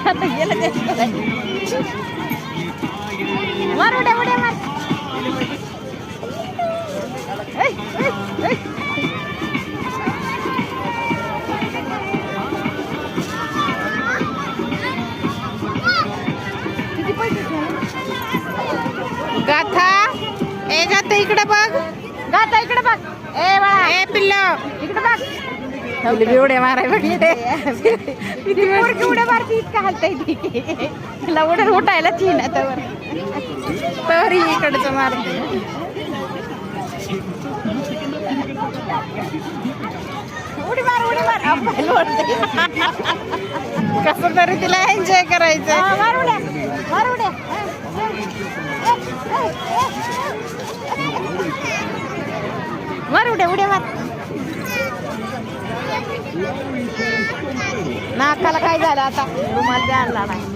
आता गेलं ते मार उड्या उड्या मार. गाथा ए गाथा इकडे बघ. गाथा इकडे बघ. ए बाळा ए पिल्लो इकडे बघ. एवढ्या माराय बघ उड्या मारती इतका हलता येते तिला उड्या उठायला तीन तरी इकडचं मारते. उडी मार उडी मार. कसं तरी तिला एन्जॉय करायचं. मार उड्या मार उड्या. मार उड्या उड्या मार. नाकाला काय झालं आता रुमाल द्यायला नाही.